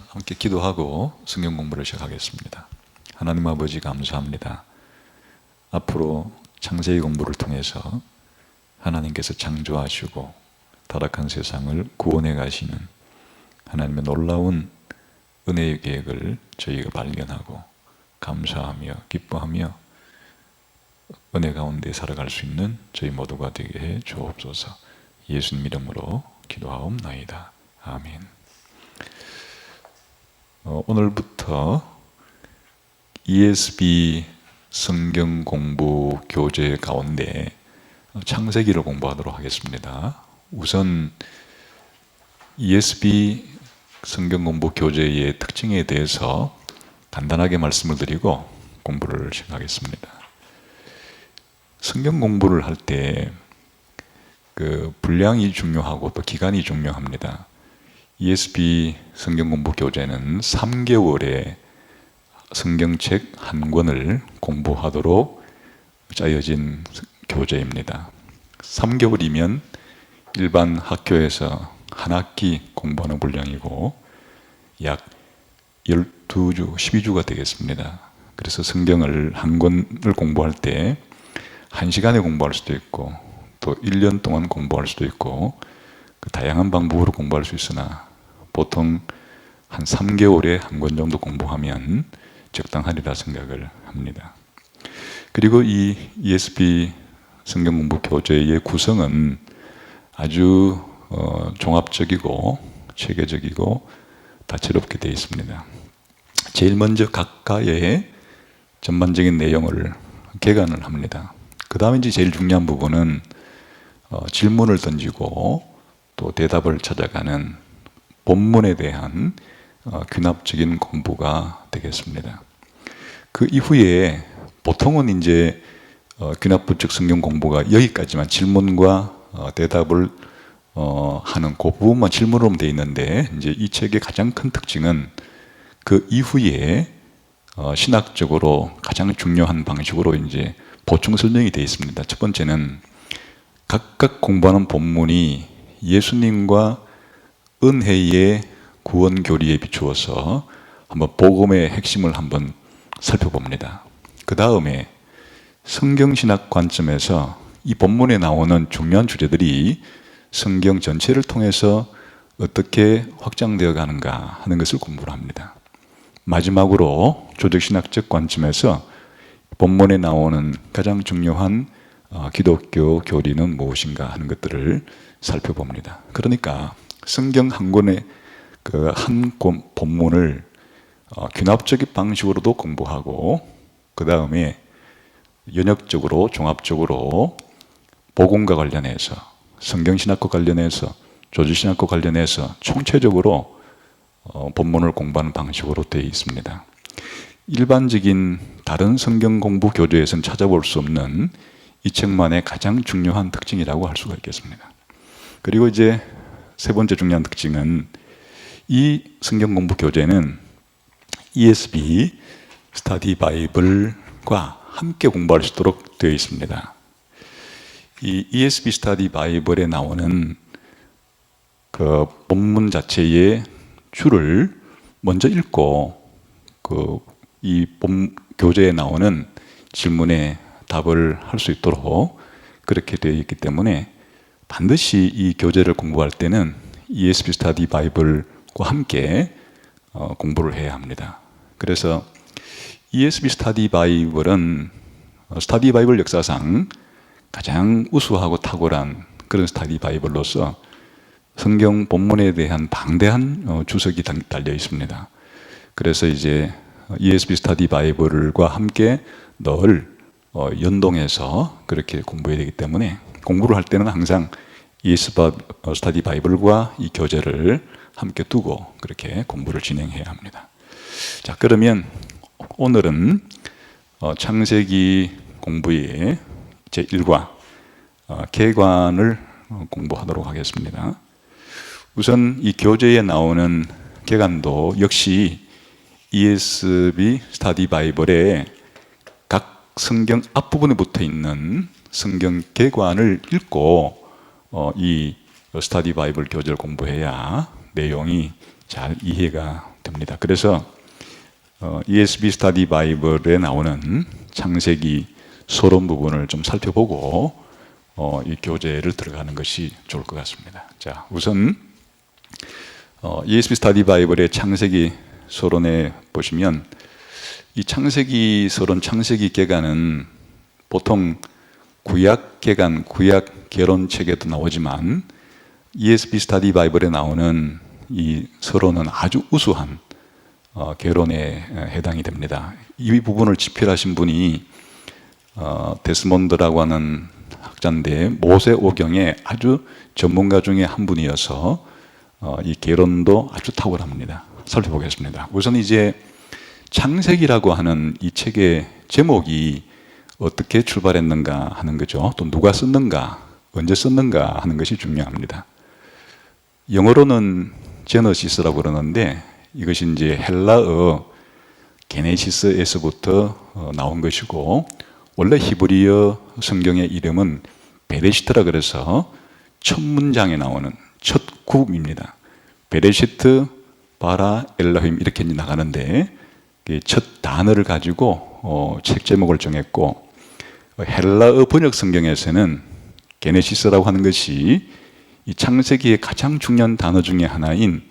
함께 기도하고 성경 공부를 시작하겠습니다. 하나님 아버지 감사합니다. 앞으로 창세기 공부를 통해서 하나님께서 창조하시고 타락한 세상을 구원해 가시는 하나님의 놀라운 은혜의 계획을 저희가 발견하고 감사하며 기뻐하며 은혜 가운데 살아갈 수 있는 저희 모두가 되게 해 주옵소서. 예수님 이름으로 기도하옵나이다. 아멘. 오늘부터 ESV 성경 공부 교재 가운데 창세기를 공부하도록 하겠습니다. 우선 ESV 성경 공부 교재의 특징에 대해서 간단하게 말씀을 드리고 공부를 시작하겠습니다. 성경 공부를 할 때 그 분량이 중요하고 또 기간이 중요합니다. ESV 성경 공부 교재는 3개월에 성경책 한 권을 공부하도록 짜여진 교재입니다. 3개월이면 일반 학교에서 한 학기 공부하는 분량이고 약 12주, 12주가 되겠습니다. 그래서 성경을 한 권을 공부할 때 1시간에 공부할 수도 있고 또 1년 동안 공부할 수도 있고 다양한 방법으로 공부할 수 있으나 보통 한 3개월에 한 권 정도 공부하면 적당하리라 생각을 합니다. 그리고 이 ESV 성경 공부 교재의 구성은 아주 종합적이고 체계적이고 다채롭게 되어 있습니다. 제일 먼저 각과의 전반적인 내용을 개관을 합니다. 그 다음에 이제 제일 중요한 부분은 질문을 던지고 또 대답을 찾아가는 본문에 대한 귀납적인 공부가 되겠습니다. 그 이후에 보통은 이제 귀납부적 성경 공부가 여기까지만 질문과 대답을 하는 그 부분만 질문으로 되어 있는데 이제 이 책의 가장 큰 특징은 그 이후에 신학적으로 가장 중요한 방식으로 이제 보충 설명이 되어 있습니다. 첫 번째는 각각 공부하는 본문이 예수님과 은혜의 구원 교리에 비추어서 한번 복음의 핵심을 한번 살펴봅니다. 그 다음에 성경신학 관점에서 이 본문에 나오는 중요한 주제들이 성경 전체를 통해서 어떻게 확장되어 가는가 하는 것을 공부를 합니다. 마지막으로 조적신학적 관점에서 본문에 나오는 가장 중요한 기독교 교리는 무엇인가 하는 것들을 살펴봅니다. 그러니까 성경 한 권의 그 한 본문을 귀납적인 방식으로도 공부하고 그 다음에 연역적으로 종합적으로 복음과 관련해서 성경신학과 관련해서 조지신학과 관련해서 총체적으로 본문을 공부하는 방식으로 되어 있습니다. 일반적인 다른 성경 공부 교재에서는 찾아볼 수 없는 이 책만의 가장 중요한 특징이라고 할 수가 있겠습니다. 그리고 이제 세 번째 중요한 특징은 이 성경 공부 교재는 ESV 스터디 바이블과 함께 공부할 수 있도록 되어 있습니다. 이 ESV 스터디 바이블에 나오는 그 본문 자체의 줄을 먼저 읽고 이 교재에 나오는 질문에 답을 할 수 있도록 그렇게 되어 있기 때문에 반드시 이 교재를 공부할 때는 ESV 스터디 바이블과 함께 공부를 해야 합니다. 그래서 ESV 스터디 바이블은 스터디 바이블 역사상 가장 우수하고 탁월한 그런 스터디 바이블로서 성경 본문에 대한 방대한 주석이 달려 있습니다. 그래서 이제 ESV 스터디 바이블과 함께 늘 연동해서 그렇게 공부해야 되기 때문에 공부를 할 때는 항상 ESV 스터디 바이블과 이 교재를 함께 두고 그렇게 공부를 진행해야 합니다. 자, 그러면 오늘은 창세기 공부의 제1과 개관을 공부하도록 하겠습니다. 우선 이 교재에 나오는 개관도 역시 ESV 스터디 바이블의 각 성경 앞부분에 붙어 있는 성경 개관을 읽고 이 스터디 바이블 교재를 공부해야 내용이 잘 이해가 됩니다. 그래서 ESV 스터디 바이블에 나오는 창세기 서론 부분을 좀 살펴보고 이 교재를 들어가는 것이 좋을 것 같습니다. 자, 우선 ESV 스터디 바이블의 창세기 서론에 보시면 이 창세기 서론, 창세기 개간은 보통 구약 개간, 구약 개론책에도 나오지만 ESV 스터디 바이블에 나오는 이 서론은 아주 우수한 개론에 해당이 됩니다. 이 부분을 집필하신 분이 데스몬드라고 하는 학자인데 모세오경의 아주 전문가 중에 한 분이어서 이 개론도 아주 탁월합니다. 살펴보겠습니다. 우선 이제 창세기라고 하는 이 책의 제목이 어떻게 출발했는가 하는 거죠. 또 누가 썼는가, 언제 썼는가 하는 것이 중요합니다. 영어로는 제너시스라고 그러는데 이것이 이제 헬라어 게네시스에서부터 나온 것이고, 원래 히브리어 성경의 이름은 베레시트라 그래서 첫 문장에 나오는 첫 구입니다. 베레시트 바라 엘라힘 이렇게 나가는데 첫 단어를 가지고 책 제목을 정했고, 헬라어 번역 성경에서는 게네시스라고 하는 것이 이 창세기의 가장 중요한 단어 중에 하나인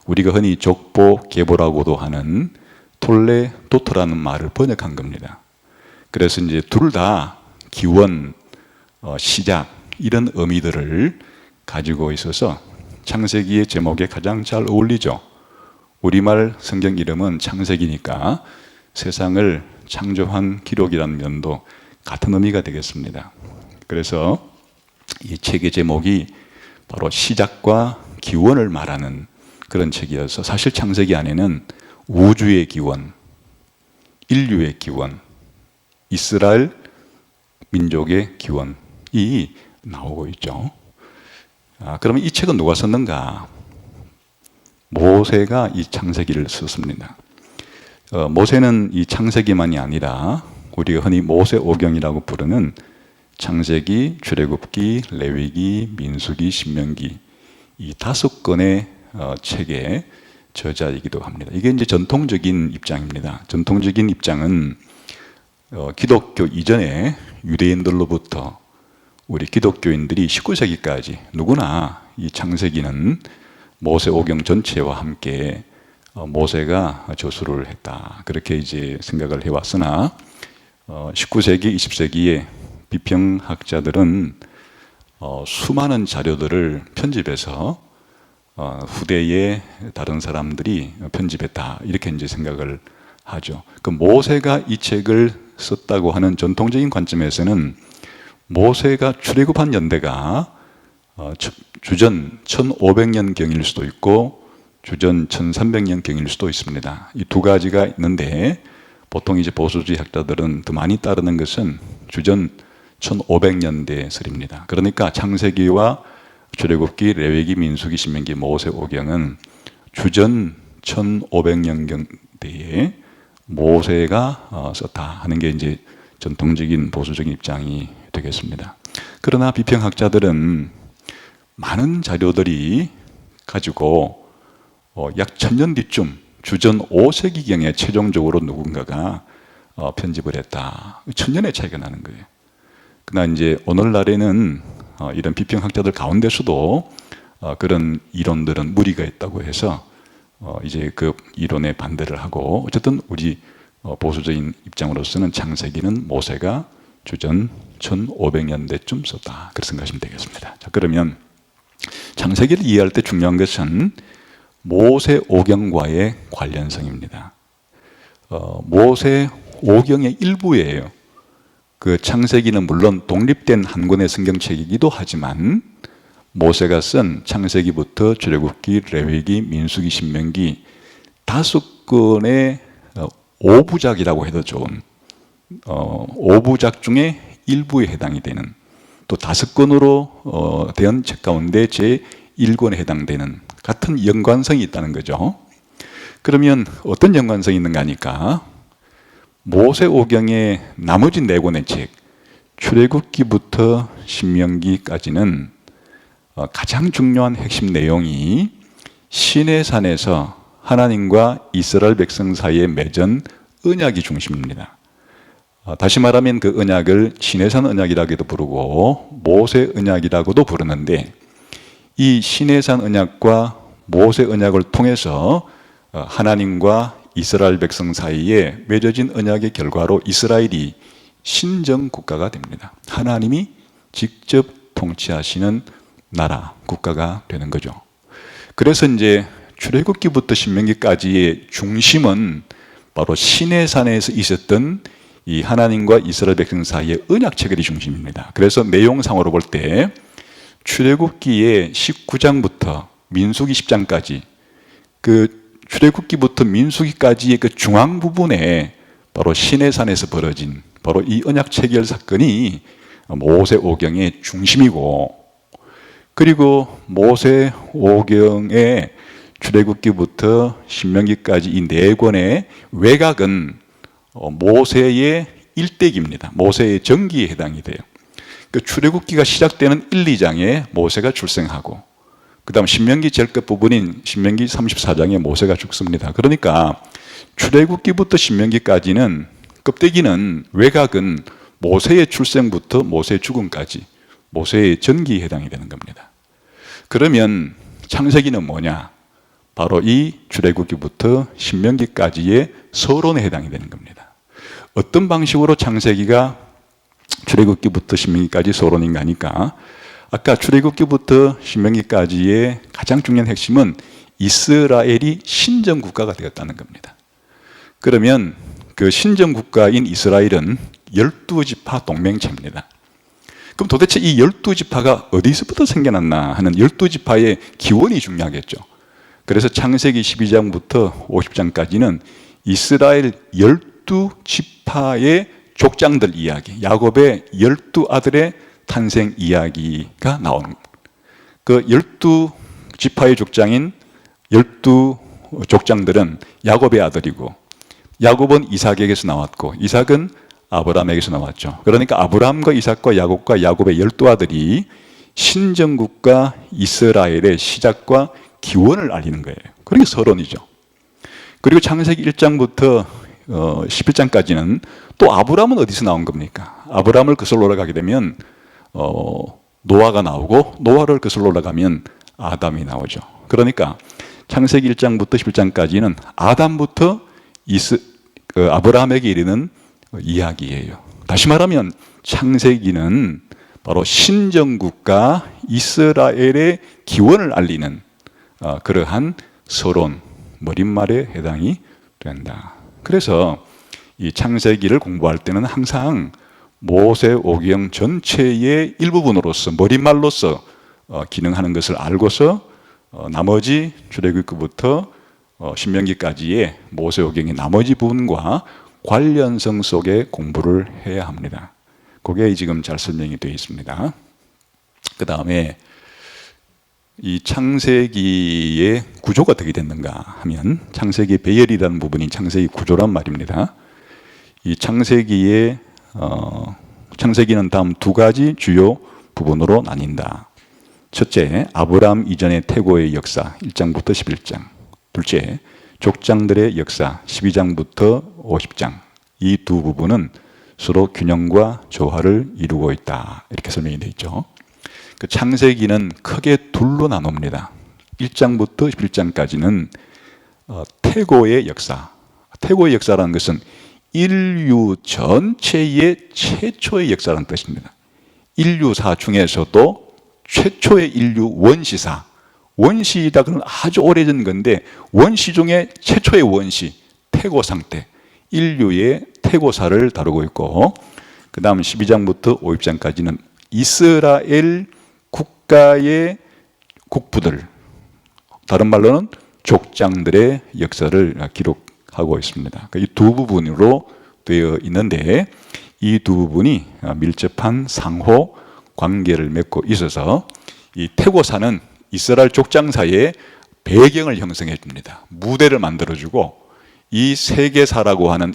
우리가 흔히 족보 계보라고도 하는 톨레도토라는 말을 번역한 겁니다. 그래서 이제 둘 다 기원, 시작 이런 의미들을 가지고 있어서 창세기의 제목에 가장 잘 어울리죠. 우리말 성경 이름은 창세기니까 세상을 창조한 기록이라는 면도 같은 의미가 되겠습니다. 그래서 이 책의 제목이 바로 시작과 기원을 말하는 그런 책이어서 사실 창세기 안에는 우주의 기원, 인류의 기원, 이스라엘 민족의 기원이 나오고 있죠. 그러면 이 책은 누가 썼는가? 모세가 이 창세기를 썼습니다. 모세는 이 창세기만이 아니라 우리가 흔히 모세오경이라고 부르는 창세기, 출애굽기, 레위기, 민수기, 신명기 이 5권의 책의 저자이기도 합니다. 이게 이제 전통적인 입장입니다. 전통적인 입장은 기독교 이전에 유대인들로부터 우리 기독교인들이 19세기까지 누구나 이 창세기는 모세오경 전체와 함께 모세가 저술을 했다. 그렇게 이제 생각을 해왔으나 19세기, 20세기에 비평학자들은 수많은 자료들을 편집해서 후대에 다른 사람들이 편집했다. 이렇게 이제 생각을 하죠. 그 모세가 이 책을 썼다고 하는 전통적인 관점에서는 모세가 출애굽한 연대가 주전 1500년경일 수도 있고 주전 1300년경일 수도 있습니다. 이 두 가지가 있는데 보통 이제 보수주의 학자들은 더 많이 따르는 것은 주전 1500년대 설입니다. 그러니까 창세기와 출애굽기, 레위기, 민수기, 신명기, 모세오경은 주전 1500년경대에 모세가 썼다 하는 게 이제 전통적인 보수적인 입장이 되겠습니다. 그러나 비평학자들은 많은 자료들이 가지고 약 1000년 뒤쯤 주전 5세기경에 최종적으로 누군가가 편집을 했다. 1000년의 차이가 나는 거예요. 그러나 이제 오늘날에는 이런 비평학자들 가운데서도 그런 이론들은 무리가 있다고 해서 이제 그 이론에 반대를 하고, 어쨌든 우리 보수적인 입장으로서는 창세기는 모세가 주전 1500년대쯤 썼다. 그렇게 생각하시면 되겠습니다. 자, 그러면 창세기를 이해할 때 중요한 것은 모세오경과의 관련성입니다. 모세오경의 일부예요. 그 창세기는 물론 독립된 한 권의 성경책이기도 하지만 모세가 쓴 창세기부터 출애굽기, 레위기, 민수기, 신명기 5권의 5부작이라고 해도 좋은 5부작 중에 일부에 해당이 되는, 또 5권으로 된 책 가운데 제1권에 해당되는 같은 연관성이 있다는 거죠. 그러면 어떤 연관성이 있는가 하니까 모세오경의 나머지 4권의 책, 출애굽기부터 신명기까지는 가장 중요한 핵심 내용이 시내산에서 하나님과 이스라엘 백성 사이에 맺은 언약이 중심입니다. 다시 말하면 그 언약을 시내산 언약이라고도 부르고 모세 언약이라고도 부르는데, 이 시내산 언약과 모세 언약을 통해서 하나님과 이스라엘 백성 사이에 맺어진 언약의 결과로 이스라엘이 신정 국가가 됩니다. 하나님이 직접 통치하시는 나라, 국가가 되는 거죠. 그래서 이제 출애굽기부터 신명기까지의 중심은 바로 시내산에서 있었던 이 하나님과 이스라엘 백성 사이의 언약 체결이 중심입니다. 그래서 내용상으로 볼 때 출애굽기의 19장부터 민수기 10장까지, 그 출애굽기부터 민수기까지의 그 중앙 부분에 바로 시내산에서 벌어진 바로 이 언약 체결 사건이 모세오경의 중심이고, 그리고 모세오경의 출애굽기부터 신명기까지 이 네 권의 외곽은 모세의 일대기입니다. 모세의 정기에 해당이 돼요. 그 출애굽기가 시작되는 1, 2장에 모세가 출생하고, 그 다음 신명기 제일 끝부분인 신명기 34장에 모세가 죽습니다. 그러니까 출애굽기부터 신명기까지는 껍데기는, 외곽은 모세의 출생부터 모세의 죽음까지 모세의 전기에 해당이 되는 겁니다. 그러면 창세기는 뭐냐? 바로 이 출애굽기부터 신명기까지의 서론에 해당이 되는 겁니다. 어떤 방식으로 창세기가 출애굽기부터 신명기까지 서론인가 하니까, 아까 출애굽기부터 신명기까지의 가장 중요한 핵심은 이스라엘이 신정국가가 되었다는 겁니다. 그러면 그 신정국가인 이스라엘은 12지파 동맹체입니다. 그럼 도대체 이 12지파가 어디서부터 생겨났나 하는 12지파의 기원이 중요하겠죠. 그래서 창세기 12장부터 50장까지는 이스라엘 12지파의 족장들 이야기, 야곱의 12아들의 탄생 이야기가 나오는, 그 12지파의 족장인 12족장들은 야곱의 아들이고, 야곱은 이삭에게서 나왔고, 이삭은 아브라함에게서 나왔죠. 그러니까 아브라함과 이삭과 야곱의 12아들이 신정국가 이스라엘의 시작과 기원을 알리는 거예요. 그게 서론이죠. 그리고 창세기 1장부터 11장까지는 또 아브라함은 어디서 나온 겁니까? 아브라함을 거슬러 올라가게 되면 노아가 나오고, 노아를 거슬러 올라가면 아담이 나오죠. 그러니까 창세기 1장부터 11장까지는 아담부터 아브라함에게 이르는 이야기예요. 다시 말하면 창세기는 바로 신정국가 이스라엘의 기원을 알리는 그러한 서론, 머릿말에 해당이 된다. 그래서 이 창세기를 공부할 때는 항상 모세오경 전체의 일부분으로서, 머릿말로서 기능하는 것을 알고서 나머지 출애굽기부터 신명기까지의 모세오경의 나머지 부분과 관련성 속에 공부를 해야 합니다. 그게 지금 잘 설명이 되어 있습니다. 그 다음에 이 창세기의 구조가 어떻게 됐는가 하면, 창세기 배열이라는 부분이 창세기 구조란 말입니다. 이 창세기는 다음 두 가지 주요 부분으로 나뉜다. 첫째, 아브라함 이전의 태고의 역사 1장부터 11장. 둘째, 족장들의 역사 12장부터 50장. 이 두 부분은 서로 균형과 조화를 이루고 있다. 이렇게 설명이 되어 있죠. 그 창세기는 크게 둘로 나눕니다. 1장부터 11장까지는 태고의 역사. 태고의 역사라는 것은 인류 전체의 최초의 역사라는 뜻입니다. 인류사 중에서도 최초의 인류 원시사. 원시다 그러면 아주 오래전 건데, 원시 중에 최초의 원시, 태고 상태, 인류의 태고사를 다루고 있고, 그 다음 12장부터 50장까지는 이스라엘 국가의 국부들, 다른 말로는 족장들의 역사를 기록하고 있습니다. 이 두 부분으로 되어 있는데, 이 두 부분이 밀접한 상호 관계를 맺고 있어서 이 태고사는 이스라엘 족장 사이에 배경을 형성해 줍니다. 무대를 만들어주고, 이 세계사라고 하는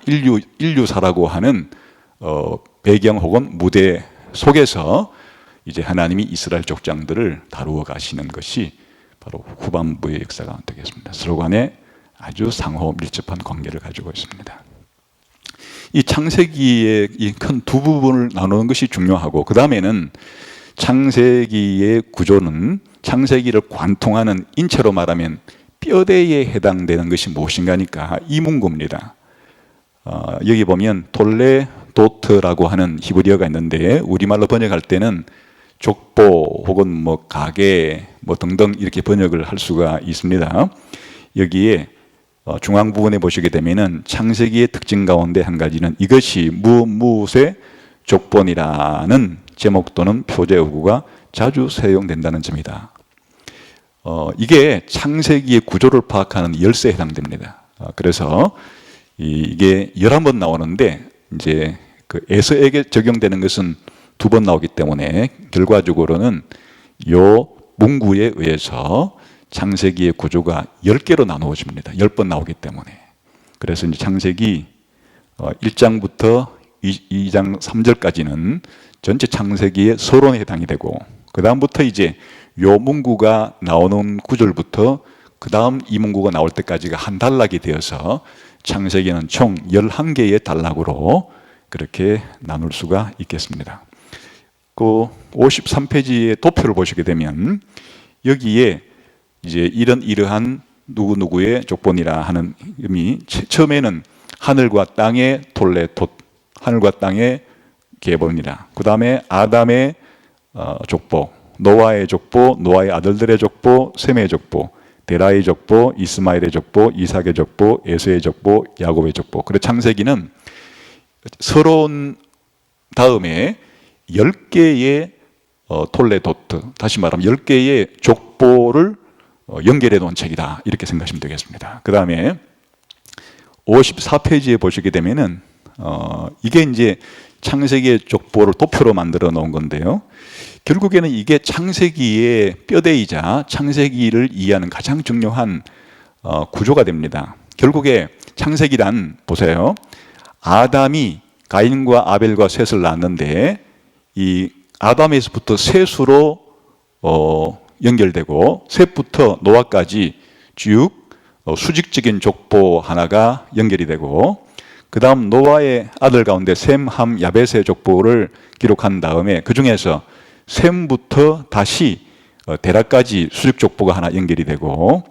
인류사라고 하는 배경 혹은 무대 속에서 이제 하나님이 이스라엘 족장들을 다루어 가시는 것이 바로 후반부의 역사가 되겠습니다. 서로 간에 아주 상호 밀접한 관계를 가지고 있습니다. 이 창세기의 이 큰 두 부분을 나누는 것이 중요하고, 그 다음에는 창세기의 구조는 창세기를 관통하는, 인체로 말하면 뼈대에 해당되는 것이 무엇인가니까 이 문구입니다. 여기 보면 톨레 도트라고 하는 히브리어가 있는데 우리말로 번역할 때는 족보 혹은 뭐 가게 뭐 등등 이렇게 번역을 할 수가 있습니다. 여기에 중앙 부분에 보시게 되면은 창세기의 특징 가운데 한 가지는 이것이 무엇의 족본이라는 제목 또는 표제어구가 자주 사용된다는 점이다. 이게 창세기의 구조를 파악하는 열쇠에 해당됩니다. 그래서 이게 11번 나오는데 이제 그 에서에게 적용되는 것은 2번 나오기 때문에 결과적으로는 요 문구에 의해서 창세기의 구조가 10개로 나누어집니다. 10번 나오기 때문에. 그래서 이제 창세기 1장부터 2장 3절까지는 전체 창세기의 서론에 해당이 되고, 그 다음부터 이제 요 문구가 나오는 구절부터 그 다음 이 문구가 나올 때까지가 한 단락이 되어서 창세기는 총 11개의 단락으로 그렇게 나눌 수가 있겠습니다. 그 53페이지의 도표를 보시게 되면 여기에 이제 이러한 누구누구의 족본이라 하는 의미, 처음에는 하늘과 땅의 톨레톳, 하늘과 땅의 계보입니다. 그 다음에 아담의 족보, 노아의 족보, 노아의 아들들의 족보, 셈의 족보, 데라의 족보, 이스마엘의 족보, 이삭의 족보, 에서의 족보, 야곱의 족보. 그래서 창세기는 서론 다음에 10개의 톨레도트, 다시 말하면 10개의 족보를 연결해 놓은 책이다, 이렇게 생각하시면 되겠습니다. 그 다음에 54페이지에 보시게 되면은 이게 이제 창세기의 족보를 도표로 만들어 놓은 건데요. 결국에는 이게 창세기의 뼈대이자 창세기를 이해하는 가장 중요한 구조가 됩니다. 결국에 창세기란, 보세요, 아담이 가인과 아벨과 셋을 낳았는데 이 아담에서부터 셋으로 연결되고 셋부터 노아까지 쭉 수직적인 족보 하나가 연결이 되고, 그 다음 노아의 아들 가운데 셈, 함, 야벳의 족보를 기록한 다음에 그 중에서 셈부터 다시 데라까지 수직 족보가 하나 연결이 되고,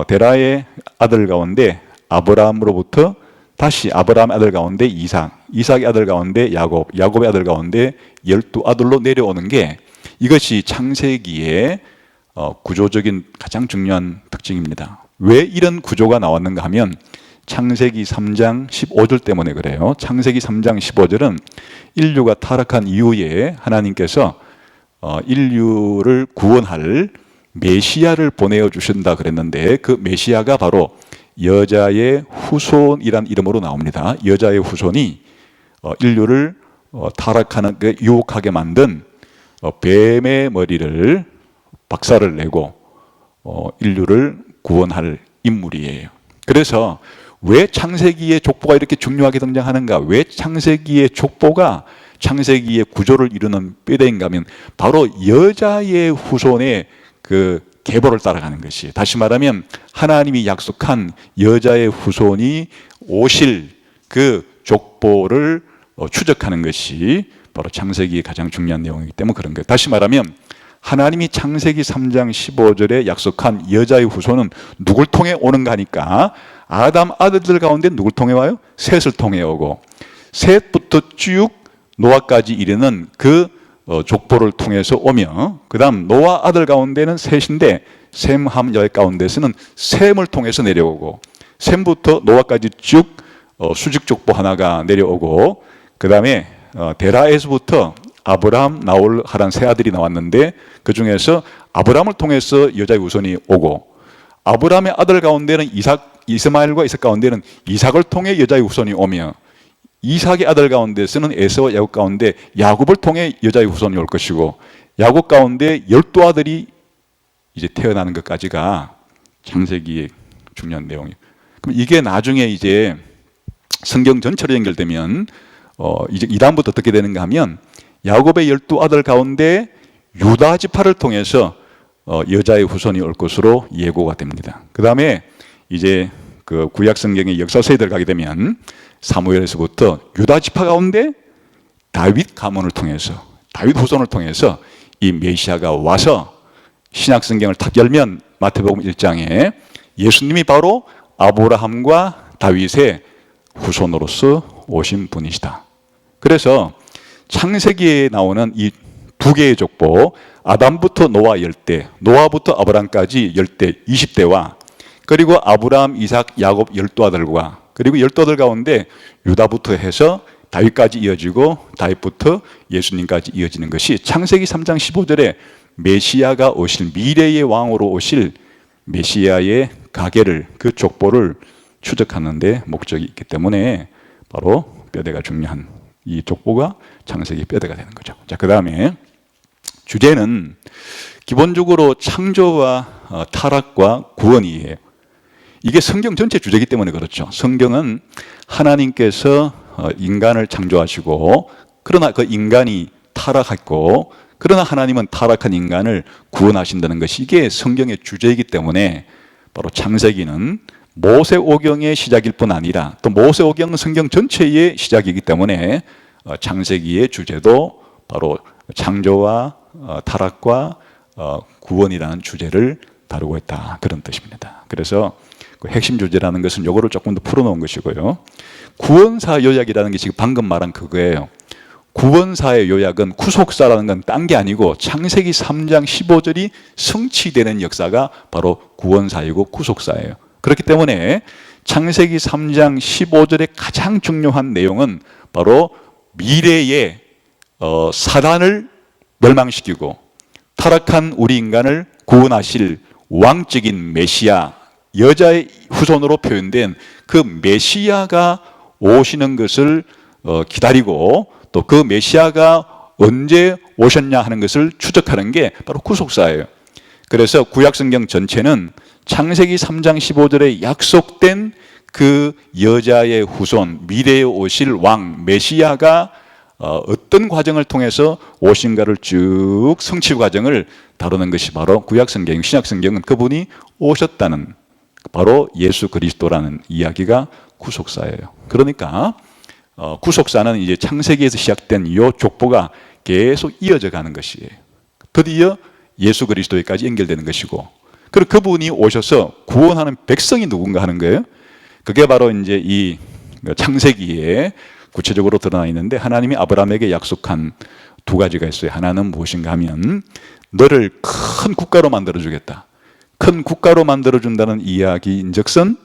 데라의 아들 가운데 아브라함으로부터 다시 아브라함의 아들 가운데 이삭, 이삭의 아들 가운데 야곱, 야곱의 아들 가운데 12아들로 내려오는 게, 이것이 창세기의 구조적인 가장 중요한 특징입니다. 왜 이런 구조가 나왔는가 하면 창세기 3장 15절 때문에 그래요. 창세기 3장 15절은 인류가 타락한 이후에 하나님께서 인류를 구원할 메시아를 보내어 주신다 그랬는데, 그 메시아가 바로 여자의 후손이란 이름으로 나옵니다. 여자의 후손이 인류를 타락하는 게 유혹하게 만든 뱀의 머리를 박살을 내고 인류를 구원할 인물이에요. 그래서 왜 창세기의 족보가 이렇게 중요하게 등장하는가? 왜 창세기의 족보가 창세기의 구조를 이루는 뼈대인가 하면 바로 여자의 후손의 그 계보를 따라가는 것이에요. 다시 말하면 하나님이 약속한 여자의 후손이 오실 그 족보를 추적하는 것이 바로 창세기의 가장 중요한 내용이기 때문에 그런 거예요. 다시 말하면 하나님이 창세기 3장 15절에 약속한 여자의 후손은 누굴 통해 오는가 하니까 아담 아들들 가운데 누굴 통해 와요? 셋을 통해 오고, 셋부터 쭉 노아까지 이르는 그 족보를 통해서 오며, 그 다음 노아 아들 가운데는 셋인데 셈, 함, 야벳 가운데서는 셈을 통해서 내려오고, 셈부터 노아까지 쭉 수직 족보 하나가 내려오고, 그 다음에 데라에서부터 아브라함, 나홀, 하란 세 아들이 나왔는데 그 중에서 아브라함을 통해서 여자의 후손이 오고, 아브라함의 아들 가운데는 이스마엘과 이삭 가운데는 이삭을 통해 여자의 후손이 오며, 이삭의 아들 가운데서는 에서와 야곱 가운데 야곱을 통해 여자의 후손이 올 것이고, 야곱 가운데 12아들이 이제 태어나는 것까지가 창세기의 중요한 내용이에요. 그럼 이게 나중에 이제 성경 전체로 연결되면 이제 이 다음부터 어떻게 되는가 하면 야곱의 12아들 가운데 유다 지파를 통해서 여자의 후손이 올 것으로 예고가 됩니다. 그 다음에 이제 그 구약 성경의 역사서에 들어가게 되면 사무엘에서부터 유다 지파 가운데 다윗 가문을 통해서, 다윗 후손을 통해서 이 메시아가 와서 신약 성경을 탁 열면 마태복음 1장에 예수님이 바로 아브라함과 다윗의 후손으로서 오신 분이시다. 그래서 창세기에 나오는 이 두 개의 족보, 아담부터 노아 10대, 노아부터 아브라함까지 10대, 20대와 그리고 아브라함, 이삭, 야곱 12아들과 그리고 12아들 가운데 유다부터 해서 다윗까지 이어지고 다윗부터 예수님까지 이어지는 것이 창세기 3장 15절에 메시아가 오실, 미래의 왕으로 오실 메시아의 가계를, 그 족보를 추적하는 데 목적이 있기 때문에 바로 뼈대가 중요한 이 족보가 창세기 뼈대가 되는 거죠. 자, 그 다음에 주제는 기본적으로 창조와 타락과 구원이에요. 이게 성경 전체 주제이기 때문에 그렇죠. 성경은 하나님께서 인간을 창조하시고 그러나 그 인간이 타락했고 그러나 하나님은 타락한 인간을 구원하신다는 것이 이게 성경의 주제이기 때문에 바로 창세기는 모세오경의 시작일 뿐 아니라 또 모세오경은 성경 전체의 시작이기 때문에 창세기의 주제도 바로 창조와 타락과 구원이라는 주제를 다루고 있다, 그런 뜻입니다. 그래서 그 핵심 주제라는 것은 요거를 조금 더 풀어놓은 것이고요. 구원사 요약이라는 게 지금 방금 말한 그거예요. 구원사의 요약은 구속사라는 건 딴 게 아니고 창세기 3장 15절이 성취되는 역사가 바로 구원사이고 구속사예요. 그렇기 때문에 창세기 3장 15절의 가장 중요한 내용은 바로 미래의 사단을 멸망시키고 타락한 우리 인간을 구원하실 왕적인 메시아, 여자의 후손으로 표현된 그 메시아가 오시는 것을 기다리고 또 그 메시아가 언제 오셨냐 하는 것을 추적하는 게 바로 구속사예요. 그래서 구약성경 전체는 창세기 3장 15절에 약속된 그 여자의 후손, 미래에 오실 왕, 메시아가 어떤 과정을 통해서 오신가를 쭉 성취 과정을 다루는 것이 바로 구약성경, 신약성경은 그분이 오셨다는, 바로 예수 그리스도라는 이야기가 구속사예요. 그러니까 구속사는 이제 창세기에서 시작된 이 족보가 계속 이어져 가는 것이에요. 드디어 예수 그리스도에까지 연결되는 것이고, 그리고 그분이 오셔서 구원하는 백성이 누군가 하는 거예요. 그게 바로 이제 이 창세기에 구체적으로 드러나 있는데, 하나님이 아브라함에게 약속한 두 가지가 있어요. 하나는 무엇인가 하면 너를 큰 국가로 만들어주겠다. 큰 국가로 만들어준다는 이야기인즉슨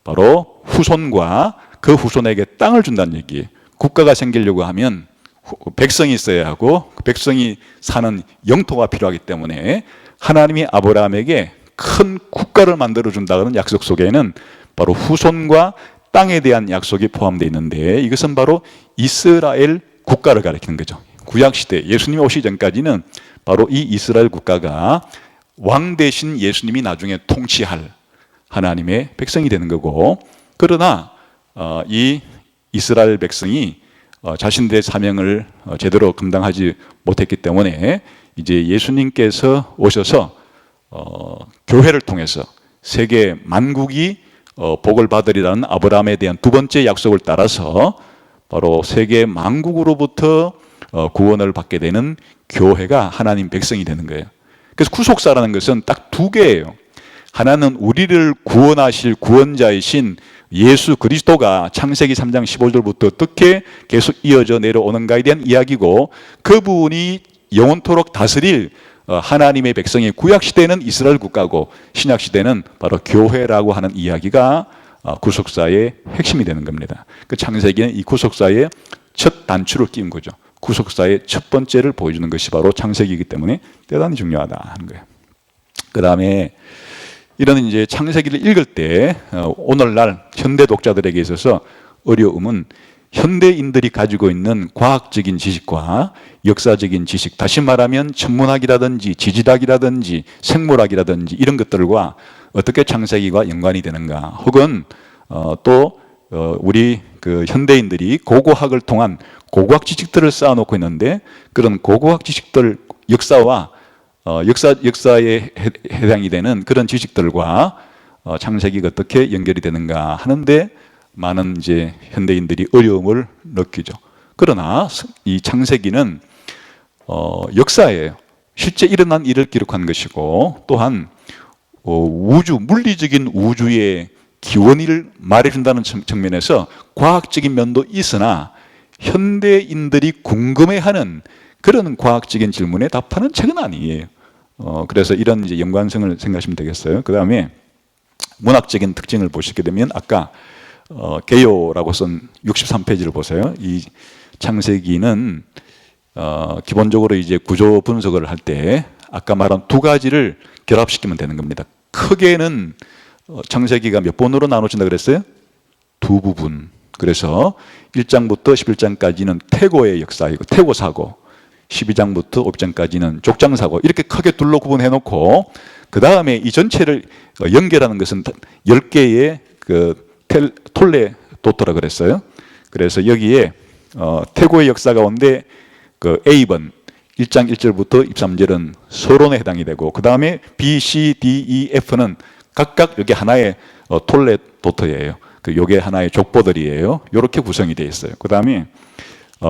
바로 후손과 그 후손에게 땅을 준다는 얘기예요. 국가가 생기려고 하면 백성이 있어야 하고 백성이 사는 영토가 필요하기 때문에 하나님이 아브라함에게 큰 국가를 만들어준다는 약속 속에는 바로 후손과 땅에 대한 약속이 포함되어 있는데, 이것은 바로 이스라엘 국가를 가리키는 거죠. 구약시대 예수님이 오시기 전까지는 바로 이 이스라엘 국가가 왕 대신 예수님이 나중에 통치할 하나님의 백성이 되는 거고, 그러나 이 이스라엘 백성이 자신들의 사명을 제대로 감당하지 못했기 때문에 이제 예수님께서 오셔서 교회를 통해서 세계 만국이 복을 받으리라는 아브라함에 대한 두 번째 약속을 따라서 바로 세계 만국으로부터 구원을 받게 되는 교회가 하나님 백성이 되는 거예요. 그래서 구속사라는 것은 딱 두 개예요. 하나는 우리를 구원하실 구원자이신 예수 그리스도가 창세기 3장 15절부터 어떻게 계속 이어져 내려오는가에 대한 이야기고, 그분이 영원토록 다스릴 하나님의 백성의 구약시대는 이스라엘 국가고 신약시대는 바로 교회라고 하는 이야기가 구속사의 핵심이 되는 겁니다. 그 창세기는 이 구속사의 첫 단추를 끼운 거죠. 구속사의 첫 번째를 보여주는 것이 바로 창세기이기 때문에 대단히 중요하다 하는 거예요. 그 다음에 이런 이제 창세기를 읽을 때 오늘날 현대 독자들에게 있어서 어려움은 현대인들이 가지고 있는 과학적인 지식과 역사적인 지식, 다시 말하면 천문학이라든지 지질학이라든지 생물학이라든지 이런 것들과 어떻게 창세기가 연관이 되는가, 혹은 또 우리 그 현대인들이 고고학을 통한 고고학 지식들을 쌓아놓고 있는데, 그런 고고학 지식들 역사와 역사에 해당이 되는 그런 지식들과 창세기가 어떻게 연결이 되는가 하는데 많은 이제 현대인들이 어려움을 느끼죠. 그러나 이 창세기는 역사예요. 실제 일어난 일을 기록한 것이고, 또한 물리적인 우주의 기원을 말해준다는 측면에서 과학적인 면도 있으나 현대인들이 궁금해하는 그런 과학적인 질문에 답하는 책은 아니에요. 그래서 이런 이제 연관성을 생각하시면 되겠어요. 그 다음에 문학적인 특징을 보시게 되면 아까 개요라고 쓴 63페이지를 보세요. 이 창세기는 기본적으로 이제 구조 분석을 할 때 아까 말한 두 가지를 결합시키면 되는 겁니다. 크게는 창세기가 몇 번으로 나눠진다 그랬어요? 두 부분. 그래서 1장부터 11장까지는 태고의 역사이고 태고 사고, 12장부터 5장까지는 족장 사고, 이렇게 크게 둘로 구분해 놓고 그 다음에 이 전체를 연결하는 것은 10개의 그 톨레 도토라 그랬어요. 그래서 여기에 태고의 역사 가운데 그 A번 1장 1절부터 23절은 서론에 해당이 되고, 그 다음에 B, C, D, E, F는 각각 여기 하나의 톨레 도토예요. 요게 하나의 족보들이에요. 이렇게 구성이 되어 있어요. 그 다음에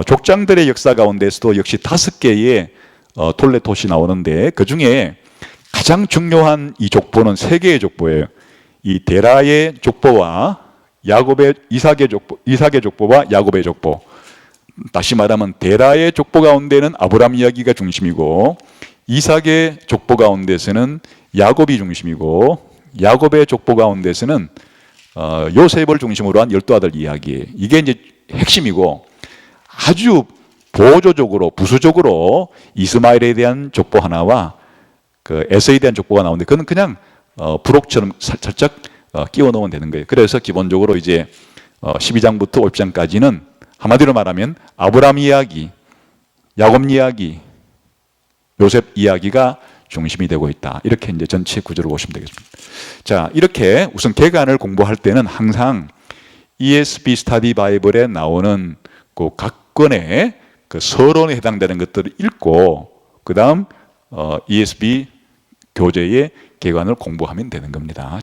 족장들의 역사 가운데서도 역시 5개의 톨레 폛이 나오는데, 그 중에 가장 중요한 이 족보는 3개의 족보예요. 이 데라의 족보와 이삭의 족보와 야곱의 족보. 다시 말하면 데라의 족보 가운데는 아브라함 이야기가 중심이고, 이삭의 족보 가운데서는 야곱이 중심이고, 야곱의 족보 가운데서는 요셉을 중심으로 한 12아들 이야기예요. 이게 이제 핵심이고, 아주 보조적으로 부수적으로 이스마엘에 대한 족보 하나와 그 에서에 대한 족보가 나오는데, 그건 그냥 부록처럼 살짝 끼워 넣으면 되는 거예요. 그래서 기본적으로 이제 12장부터 50장까지는 한마디로 말하면 아브라함 이야기, 야곱 이야기, 요셉 이야기가 중심이 되고 있다. 이렇게 이제 전체 구조를 보시면 되겠습니다. 자, 이렇게 우선 개관을 공부할 때는 항상 ESV 스터디 바이블에 나오는 그 각 권의 그 서론에 해당되는 것들을 읽고, 그 다음 ESV 교재의 개관을 공부하면 되는 겁니다.